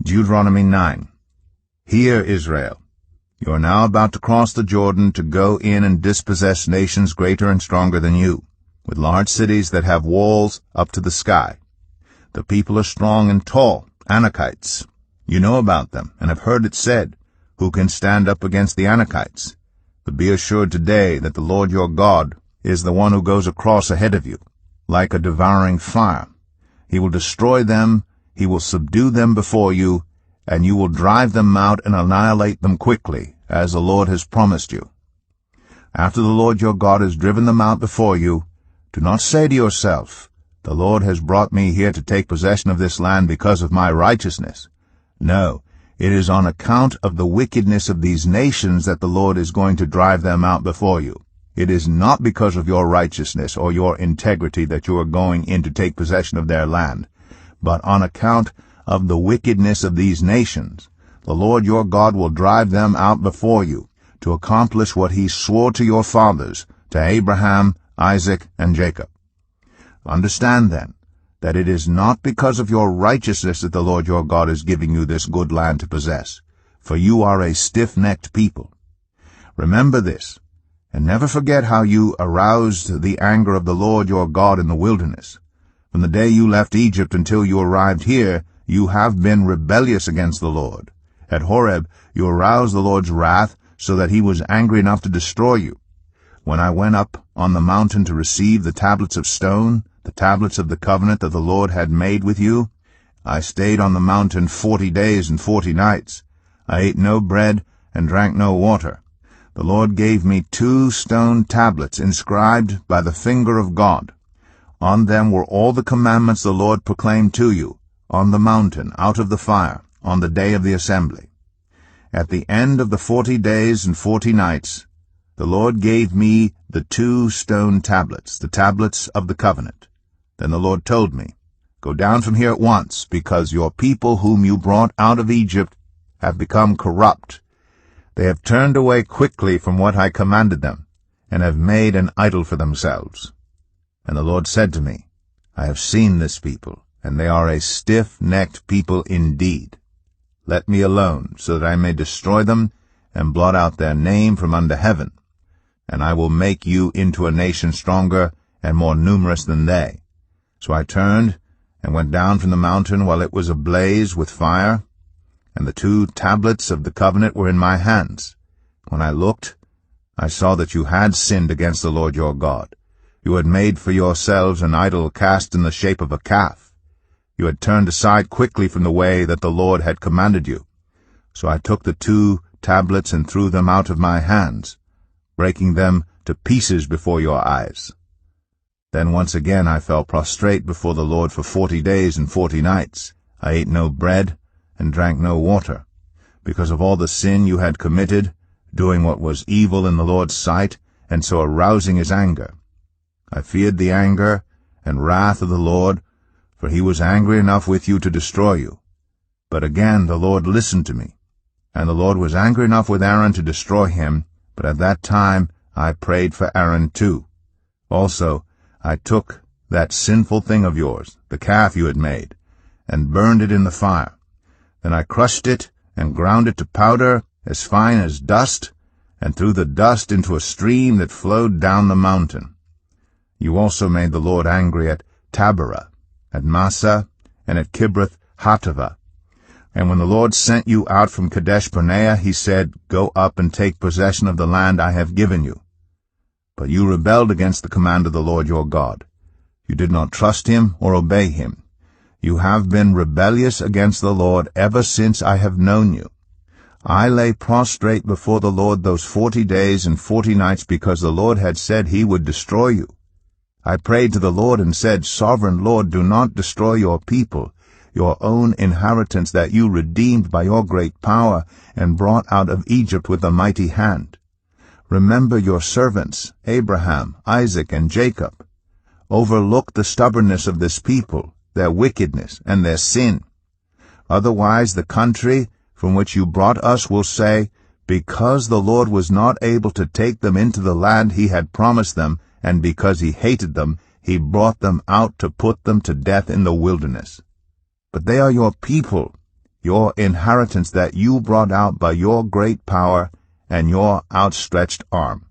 Deuteronomy 9. Hear, Israel. You are now about to cross the Jordan to go in and dispossess nations greater and stronger than you, with large cities that have walls up to the sky. The people are strong and tall, Anakites. You know about them, and have heard it said, who can stand up against the Anakites? But be assured today that the Lord your God is the one who goes across ahead of you, like a devouring fire. He will destroy them, he will subdue them before you, and you will drive them out and annihilate them quickly, as the Lord has promised you. After the Lord your God has driven them out before you, do not say to yourself, the Lord has brought me here to take possession of this land because of my righteousness. No, it is on account of the wickedness of these nations that the Lord is going to drive them out before you. It is not because of your righteousness or your integrity that you are going in to take possession of their land, but on account of the wickedness of these nations. The Lord your God will drive them out before you to accomplish what he swore to your fathers, to Abraham, Isaac, and Jacob. Understand then that it is not because of your righteousness that the Lord your God is giving you this good land to possess, for you are a stiff-necked people. Remember this, and never forget how you aroused the anger of the Lord your God in the wilderness. From the day you left Egypt until you arrived here, you have been rebellious against the Lord. At Horeb you aroused the Lord's wrath so that he was angry enough to destroy you. When I went up on the mountain to receive the tablets of stone, the tablets of the covenant that the Lord had made with you, I stayed on the mountain 40 days and 40 nights. I ate no bread and drank no water. The Lord gave me 2 stone tablets inscribed by the finger of God. On them were all the commandments the Lord proclaimed to you, on the mountain, out of the fire, on the day of the assembly. At the end of the 40 days and 40 nights, the Lord gave me the 2 stone tablets, the tablets of the covenant. Then the Lord told me, Go down from here at once, because your people whom you brought out of Egypt have become corrupt. They have turned away quickly from what I commanded them, and have made an idol for themselves. And the Lord said to me, I have seen this people, and they are a stiff-necked people indeed. Let me alone, so that I may destroy them, and blot out their name from under heaven. And I will make you into a nation stronger and more numerous than they. So I turned and went down from the mountain while it was ablaze with fire, and the 2 tablets of the covenant were in my hands. When I looked, I saw that you had sinned against the Lord your God. You had made for yourselves an idol cast in the shape of a calf. You had turned aside quickly from the way that the Lord had commanded you. So I took the 2 tablets and threw them out of my hands, breaking them to pieces before your eyes. Then once again I fell prostrate before the Lord for 40 days and 40 nights. I ate no bread and drank no water, because of all the sin you had committed, doing what was evil in the Lord's sight, and so arousing his anger. I feared the anger and wrath of the Lord, for he was angry enough with you to destroy you. But again the Lord listened to me, and the Lord was angry enough with Aaron to destroy him, but at that time I prayed for Aaron too. Also, I took that sinful thing of yours, the calf you had made, and burned it in the fire. Then I crushed it and ground it to powder, as fine as dust, and threw the dust into a stream that flowed down the mountain. You also made the Lord angry at Taberah, at Massah, and at Kibroth Hattaavah. And when the Lord sent you out from Kadesh Barnea, he said, Go up and take possession of the land I have given you. But you rebelled against the command of the Lord your God. You did not trust him or obey him. You have been rebellious against the Lord ever since I have known you. I lay prostrate before the Lord those 40 days and 40 nights because the Lord had said he would destroy you. I prayed to the Lord and said, Sovereign Lord, do not destroy your people, your own inheritance that you redeemed by your great power and brought out of Egypt with a mighty hand. Remember your servants, Abraham, Isaac, and Jacob. Overlook the stubbornness of this people, their wickedness, and their sin. Otherwise the country from which you brought us will say, Because the Lord was not able to take them into the land he had promised them, and because he hated them, he brought them out to put them to death in the wilderness. But they are your people, your inheritance that you brought out by your great power and your outstretched arm.